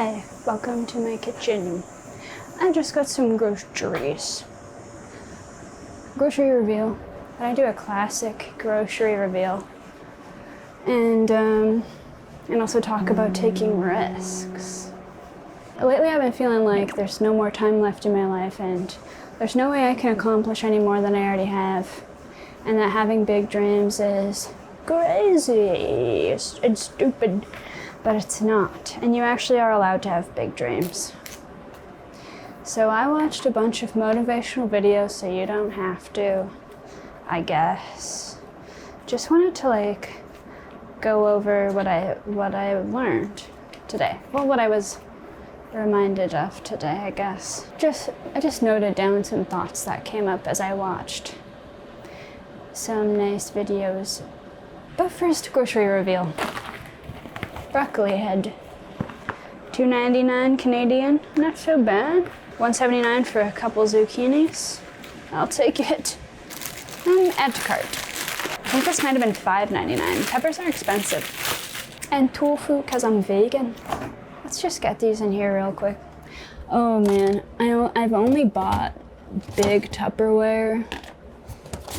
Hi, welcome to my kitchen. I just got some groceries. Grocery reveal. I do a classic grocery reveal. And also talk about taking risks. Lately I've been feeling like there's no more time left in my life and there's no way I can accomplish any more than I already have. And that having big dreams is crazy and stupid. But it's not, and you actually are allowed to have big dreams. So I watched a bunch of motivational videos so you don't have to, I guess. Just wanted to go over what I learned today. Well, what I was reminded of today, I guess. I just noted down some thoughts that came up as I watched some nice videos. But first, grocery reveal. Broccoli head, $2.99 Canadian, not so bad. $1.79 for a couple zucchinis. I'll take it. And add to cart. I think this might have been $5.99. Peppers are expensive. And tofu, because I'm vegan. Let's just get these in here real quick. Oh man, I've only bought big Tupperware.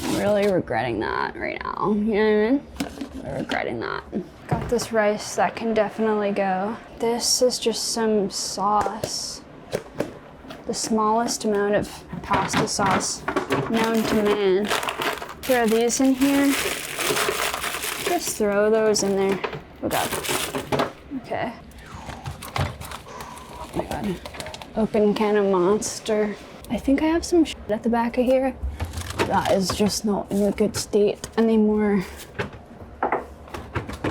I'm really regretting that right now. You know what I mean? I'm regretting that. Got this rice that can definitely go. This is just some sauce. The smallest amount of pasta sauce known to man. Throw these in here. Just throw those in there. Oh god. Okay. Oh my god. Open can of Monster. I think I have some shit at the back of here that is just not in a good state anymore.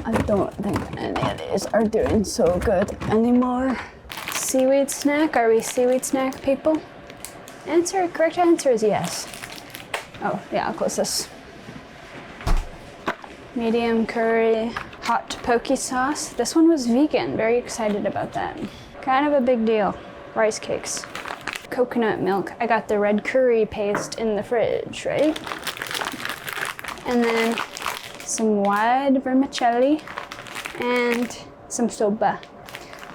I don't think any of these are doing so good anymore. Seaweed snack? Are we seaweed snack people? Correct answer is yes. Oh, yeah, I'll close this. Medium curry, hot poke sauce. This one was vegan, very excited about that. Kind of a big deal. Rice cakes. Coconut milk. I got the red curry paste in the fridge, right? And then some wide vermicelli, and some soba.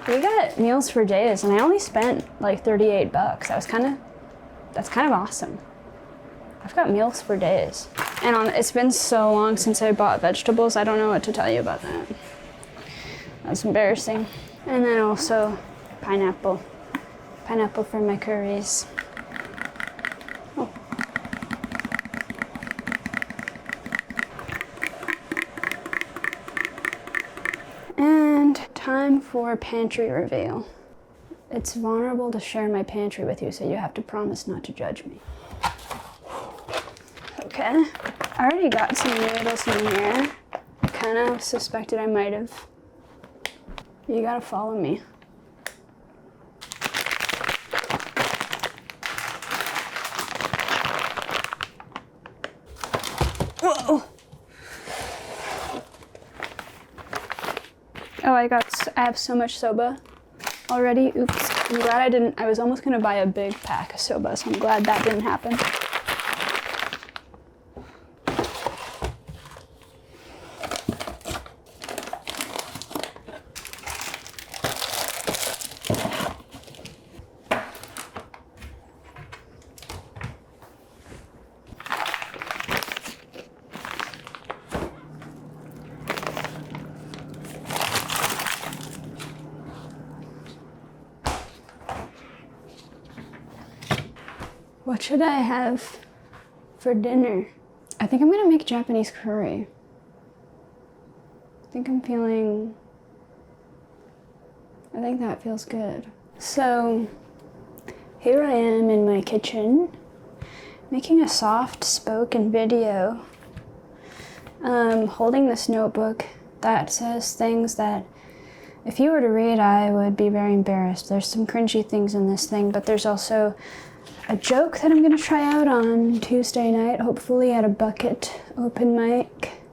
We got meals for days, and I only spent like $38. That's kind of awesome. I've got meals for days. And it's been so long since I bought vegetables, I don't know what to tell you about that. That's embarrassing. And then also pineapple. Pineapple for my curries. Oh. And time for pantry reveal. It's vulnerable to share my pantry with you, so you have to promise not to judge me. Okay, I already got some noodles in here. I kind of suspected I might have. You gotta follow me. Whoa! Oh, I have so much soba already. Oops. I'm glad I didn't. I was almost gonna buy a big pack of soba, so I'm glad that didn't happen. What should I have for dinner? I think I'm gonna make Japanese curry. I think that feels good. So here I am in my kitchen making a soft spoken video, holding this notebook that says things that if you were to read, I would be very embarrassed. There's some cringy things in this thing, but there's also a joke that I'm gonna try out on Tuesday night, hopefully at a bucket open mic.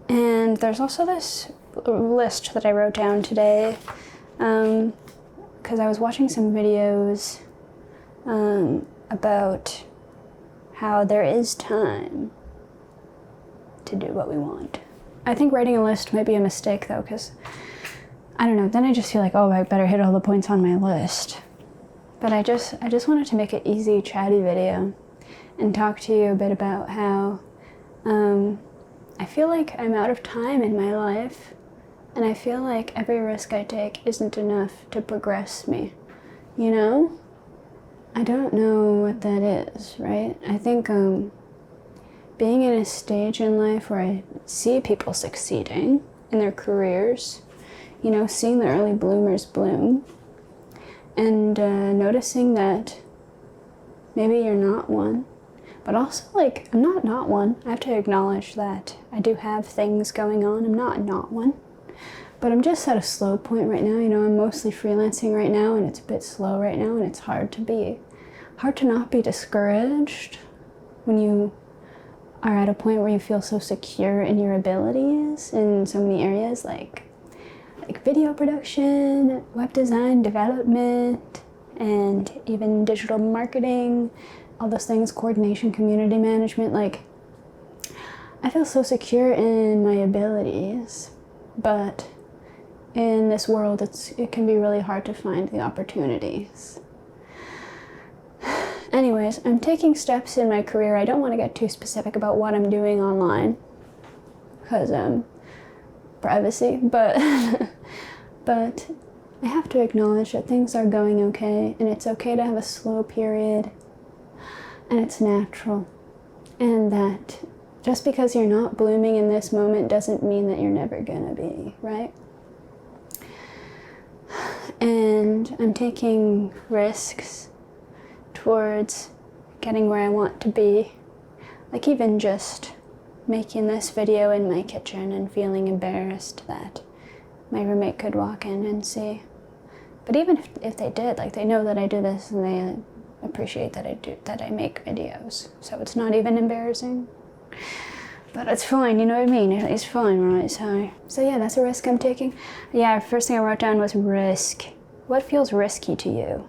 And there's also this list that I wrote down today, because I was watching some videos about how there is time to do what we want. I think writing a list might be a mistake though, because I don't know, then I just feel like, oh, I better hit all the points on my list. But I just wanted to make an easy, chatty video and talk to you a bit about how I feel like I'm out of time in my life, and I feel like every risk I take isn't enough to progress me, you know? I don't know what that is, right? I think being in a stage in life where I see people succeeding in their careers, you know, seeing the early bloomers bloom, and noticing that maybe you're not one, but also, like, I'm not one. I have to acknowledge that I do have things going on. I'm not one. But I'm just at a slow point right now. You know, I'm mostly freelancing right now, and it's a bit slow right now, and it's hard to not be discouraged when you are at a point where you feel so secure in your abilities in so many areas, like video production, web design, development, and even digital marketing, all those things, coordination, community management. Like, I feel so secure in my abilities, but in this world, it can be really hard to find the opportunities. Anyways, I'm taking steps in my career. I don't want to get too specific about what I'm doing online, because privacy, but but I have to acknowledge that things are going okay, and it's okay to have a slow period, and it's natural, and that just because you're not blooming in this moment doesn't mean that you're never gonna be, right? And I'm taking risks towards getting where I want to be, like even just making this video in my kitchen and feeling embarrassed that my roommate could walk in and see. But even if they did, like, they know that I do this and they appreciate that I make videos, so it's not even embarrassing. But it's fine, you know what I mean? It's fine, right? So yeah, that's a risk I'm taking. Yeah, first thing I wrote down was risk. What feels risky to you?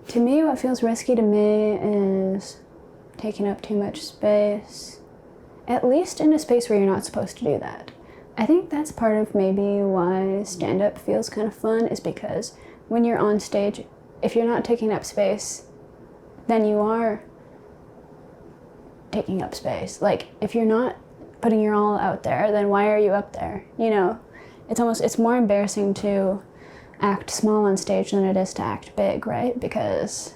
To me, what feels risky to me is taking up too much space, at least in a space where you're not supposed to do that. I think that's part of maybe why stand-up feels kind of fun, is because when you're on stage, if you're not taking up space, then you are taking up space. Like, if you're not putting your all out there, then why are you up there? You know, it's more embarrassing to act small on stage than it is to act big, right? Because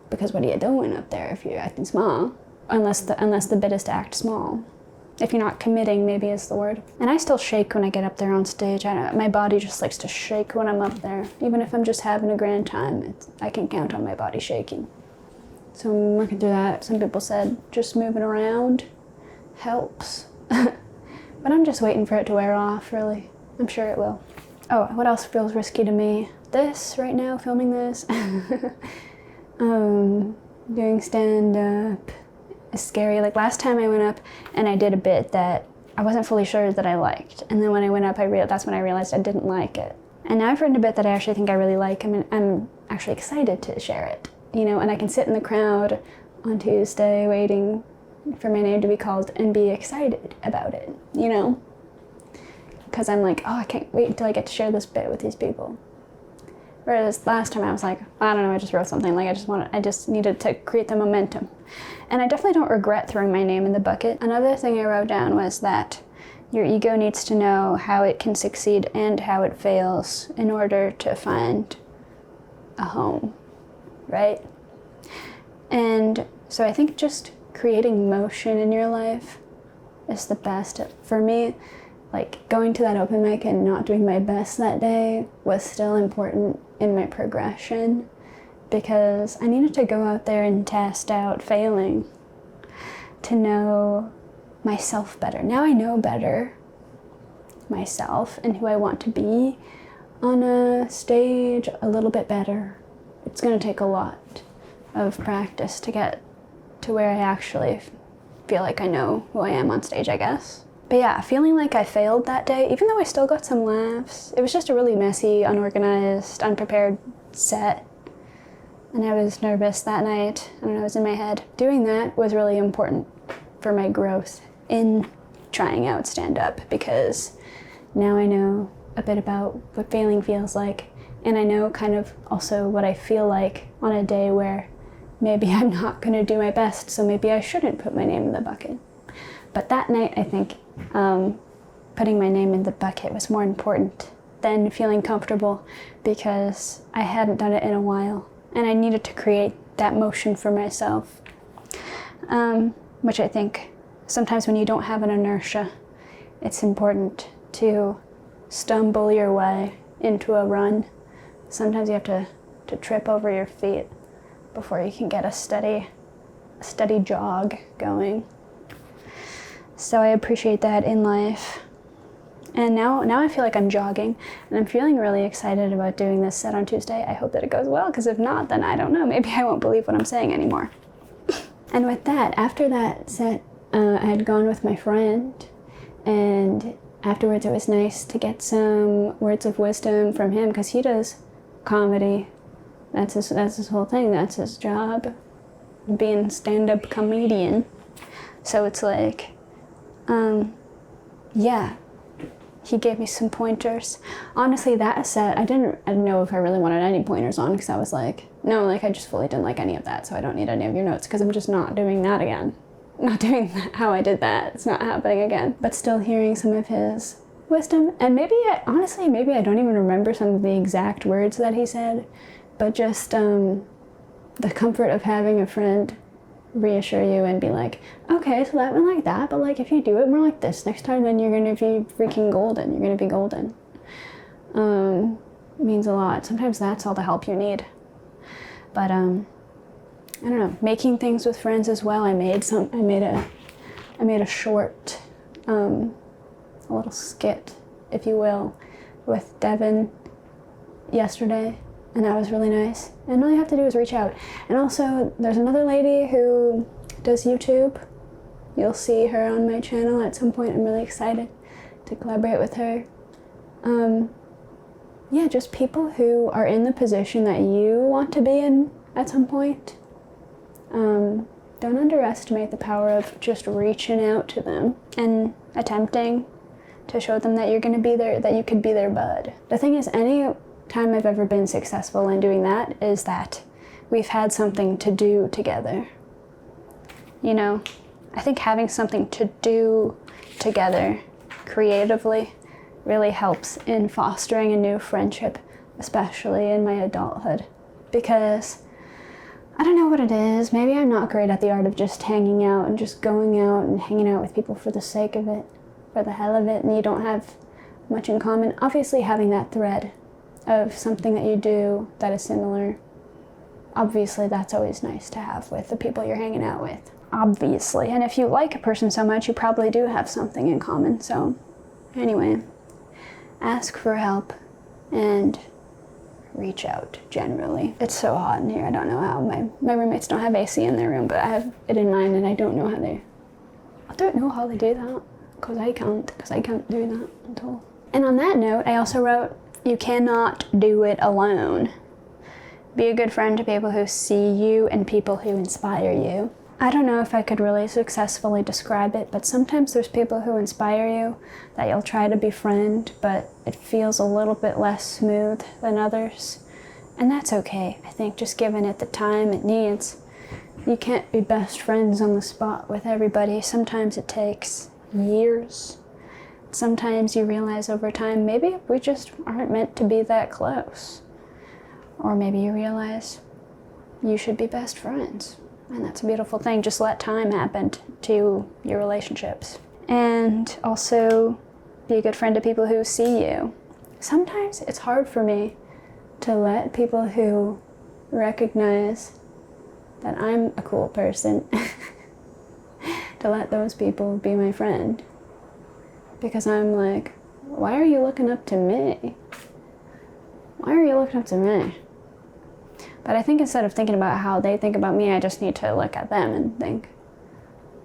what are you doing up there if you're acting small? Unless the bit is to act small. If you're not committing, maybe is the word. And I still shake when I get up there on stage. My body just likes to shake when I'm up there. Even if I'm just having a grand time, I can count on my body shaking. So I'm working through that. Some people said just moving around helps. But I'm just waiting for it to wear off, really. I'm sure it will. Oh, what else feels risky to me? This right now, filming this. Doing stand-up is scary. Like, last time I went up and I did a bit that I wasn't fully sure that I liked. And then when I went up, that's when I realized I didn't like it. And now I've written a bit that I actually think I really like. I mean, I'm actually excited to share it, you know, and I can sit in the crowd on Tuesday waiting for my name to be called and be excited about it, you know? Because I'm like, oh, I can't wait until I get to share this bit with these people. Whereas last time I was like, I don't know, I just wrote something, like I just needed to create the momentum. And I definitely don't regret throwing my name in the bucket. Another thing I wrote down was that your ego needs to know how it can succeed and how it fails in order to find a home, right? And so I think just creating motion in your life is the best. For me, like, going to that open mic and not doing my best that day was still important in my progression, because I needed to go out there and test out failing to know myself better. Now I know better myself and who I want to be on a stage a little bit better. It's going to take a lot of practice to get to where I actually feel like I know who I am on stage, I guess. But yeah, feeling like I failed that day, even though I still got some laughs. It was just a really messy, unorganized, unprepared set. And I was nervous that night. I don't know, it was in my head. Doing that was really important for my growth in trying out stand-up, because now I know a bit about what failing feels like. And I know kind of also what I feel like on a day where maybe I'm not going to do my best, so maybe I shouldn't put my name in the bucket. But that night, I think putting my name in the bucket was more important than feeling comfortable, because I hadn't done it in a while, and I needed to create that motion for myself, which I think sometimes when you don't have an inertia, it's important to stumble your way into a run. Sometimes you have to trip over your feet before you can get a steady jog going. So I appreciate that in life. And now I feel like I'm jogging, and I'm feeling really excited about doing this set on Tuesday. I hope that it goes well, because if not, then I don't know. Maybe I won't believe what I'm saying anymore. And with that, after that set, I had gone with my friend, and afterwards it was nice to get some words of wisdom from him, because he does comedy. That's his whole thing. That's his job, being a standup comedian. So it's like, yeah, he gave me some pointers. Honestly, that set, I didn't know if I really wanted any pointers on, because I was like, no, like I just fully didn't like any of that, so I don't need any of your notes, because I'm just not doing that again. Not doing that how I did that. It's not happening again. But still hearing some of his wisdom, and maybe I don't even remember some of the exact words that he said, but just the comfort of having a friend reassure you and be like, okay, so that went like that, but like if you do it more like this next time, then you're gonna be freaking golden. You're gonna be golden. Means a lot. Sometimes that's all the help you need. But I don't know, making things with friends as well. I made a short, a little skit, if you will, with Devin yesterday. And that was really nice. And all you have to do is reach out. And also, there's another lady who does YouTube. You'll see her on my channel at some point. I'm really excited to collaborate with her. Yeah, just people who are in the position that you want to be in at some point. Don't underestimate the power of just reaching out to them and attempting to show them that you're going to be there, that you could be their bud. The thing is, any time I've ever been successful in doing that is that we've had something to do together. You know, I think having something to do together creatively really helps in fostering a new friendship, especially in my adulthood, because I don't know what it is. Maybe I'm not great at the art of just hanging out and just going out and hanging out with people for the sake of it, for the hell of it, and you don't have much in common. Obviously, having that thread of something that you do that is similar, obviously that's always nice to have with the people you're hanging out with. Obviously. And if you like a person so much, you probably do have something in common. So anyway, ask for help and reach out generally. It's so hot in here. I don't know how my roommates don't have AC in their room, but I have it in mine, and I don't know how they do that, because I can't do that at all. And on that note, I also wrote, you cannot do it alone. Be a good friend to people who see you and people who inspire you. I don't know if I could really successfully describe it, but sometimes there's people who inspire you that you'll try to befriend, but it feels a little bit less smooth than others. And that's okay, I think, just given it the time it needs. You can't be best friends on the spot with everybody. Sometimes it takes years. Sometimes you realize over time, maybe we just aren't meant to be that close. Or maybe you realize you should be best friends. And that's a beautiful thing. Just let time happen to your relationships. And also be a good friend to people who see you. Sometimes it's hard for me to let people who recognize that I'm a cool person, to let those people be my friend. Because I'm like, why are you looking up to me? Why are you looking up to me? But I think instead of thinking about how they think about me, I just need to look at them and think,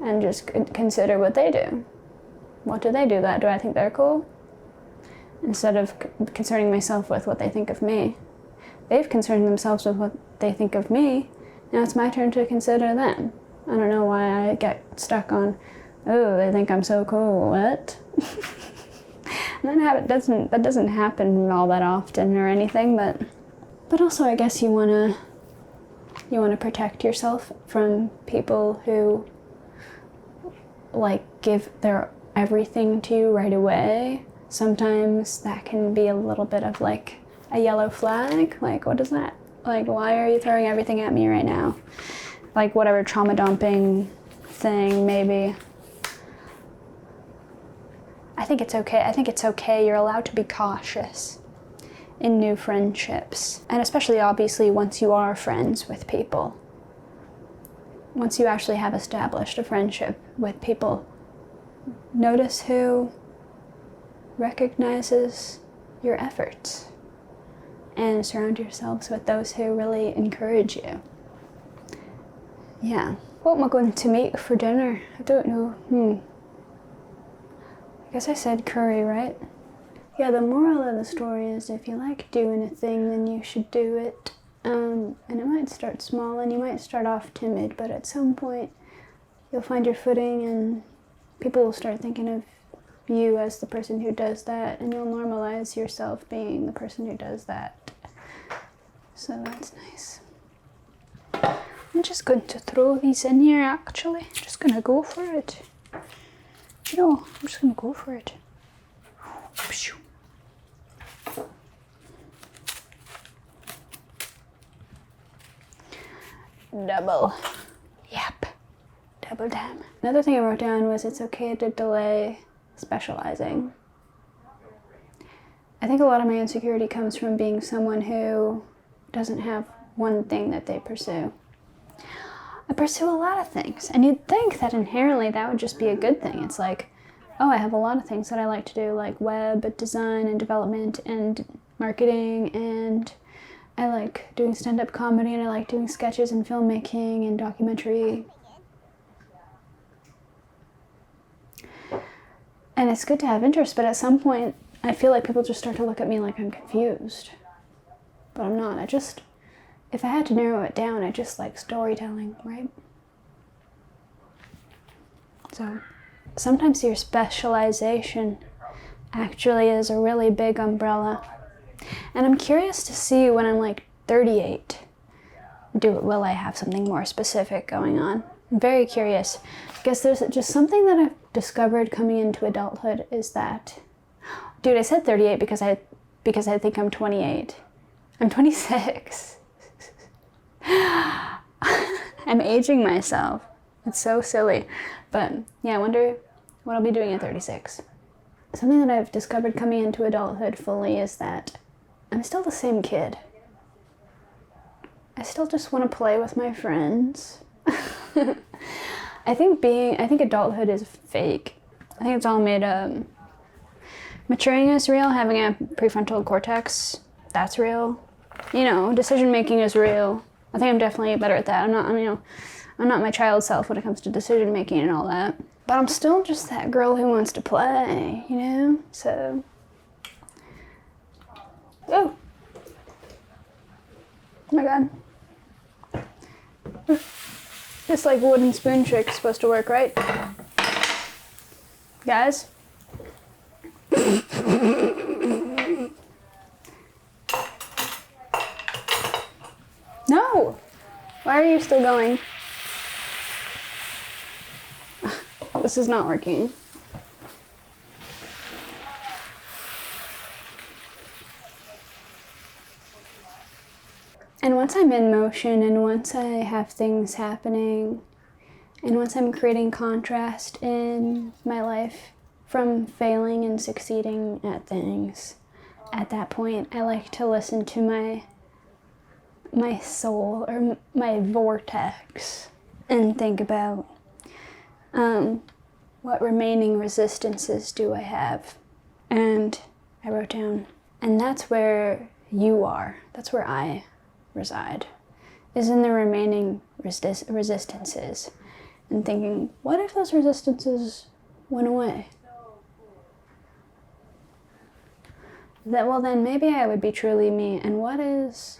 and just consider what they do. What do they do that? Do I think they're cool? Instead of concerning myself with what they think of me. They've concerned themselves with what they think of me. Now it's my turn to consider them. I don't know why I get stuck on, oh, they think I'm so cool, what? That doesn't happen all that often or anything, but also I guess you wanna protect yourself from people who like give their everything to you right away. Sometimes that can be a little bit of like a yellow flag. Like, what is that? Like, why are you throwing everything at me right now? Like, whatever trauma dumping thing, maybe. I think it's okay. You're allowed to be cautious in new friendships. And especially, obviously, once you are friends with people. Once you actually have established a friendship with people, notice who recognizes your efforts and surround yourselves with those who really encourage you. Yeah. What am I going to make for dinner? I don't know. I guess I said curry, right? Yeah, the moral of the story is if you like doing a thing, then you should do it. And it might start small and you might start off timid, but at some point you'll find your footing and people will start thinking of you as the person who does that, and you'll normalize yourself being the person who does that. So that's nice. I'm just going to throw these in here actually. Just gonna go for it. You know, I'm just gonna go for it. Double. Yep. Double damn. Another thing I wrote down was it's okay to delay specializing. I think a lot of my insecurity comes from being someone who doesn't have one thing that they pursue. I pursue a lot of things, and you'd think that inherently that would just be a good thing. It's like, oh, I have a lot of things that I like to do, like web design and development and marketing, and I like doing stand-up comedy, and I like doing sketches and filmmaking and documentary. And it's good to have interest, but at some point, I feel like people just start to look at me like I'm confused. But I'm not. If I had to narrow it down, I just like storytelling, right? So sometimes your specialization actually is a really big umbrella. And I'm curious to see when I'm like 38, will I have something more specific going on? I'm very curious, because there's just something that I've discovered coming into adulthood is that, dude, I said 38 because I think I'm 28. I'm 26. I'm aging myself. It's so silly. But yeah, I wonder what I'll be doing at 36. Something that I've discovered coming into adulthood fully is that I'm still the same kid. I still just want to play with my friends. I think adulthood is fake. I think it's all made up. Maturing is real. Having a prefrontal cortex, that's real. You know, decision making is real. I think I'm definitely better at that. I'm not my child self when it comes to decision making and all that. But I'm still just that girl who wants to play, you know? So, oh my god. This like wooden spoon trick is supposed to work, right? Guys? No! Why are you still going? This is not working. And once I'm in motion, and once I have things happening, and once I'm creating contrast in my life from failing and succeeding at things, at that point I like to listen to my soul or my vortex and think about what remaining resistances do I have. And I wrote down, and that's where you are, that's where I reside, is in the remaining resistances, and thinking, what if those resistances went away? Then maybe I would be truly me, and what is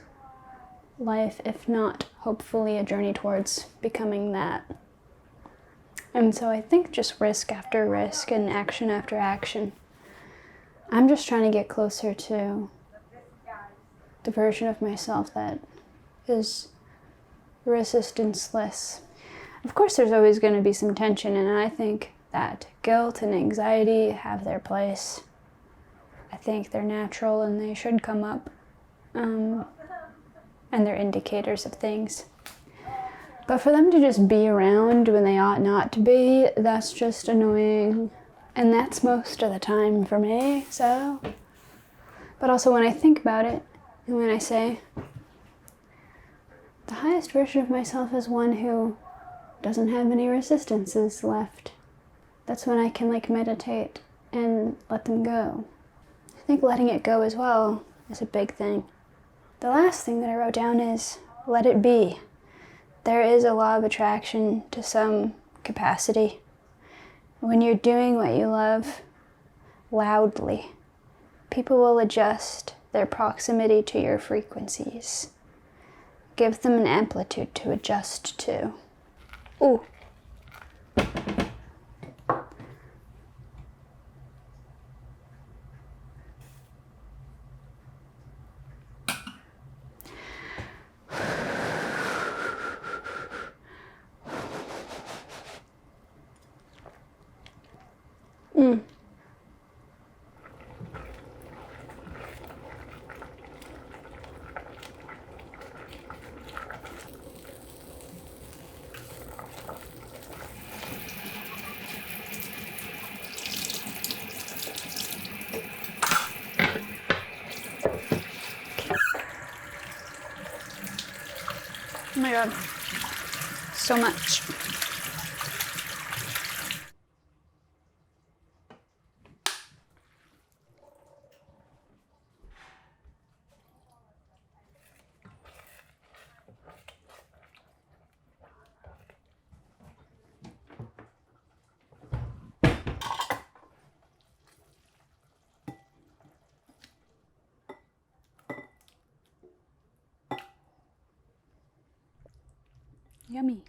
life if not hopefully a journey towards becoming that? And so I think just risk after risk and action after action, I'm just trying to get closer to the version of myself that is resistanceless. Of course, there's always going to be some tension, and I think that guilt and anxiety have their place. I think they're natural and they should come up, and they're indicators of things. But for them to just be around when they ought not to be, that's just annoying. And that's most of the time for me, so. But also when I think about it, and when I say, the highest version of myself is one who doesn't have any resistances left. That's when I can meditate and let them go. I think letting it go as well is a big thing. The last thing that I wrote down is, let it be. There is a law of attraction to some capacity. When you're doing what you love loudly, people will adjust their proximity to your frequencies. Give them an amplitude to adjust to. Ooh. Oh my god, so much. Yummy.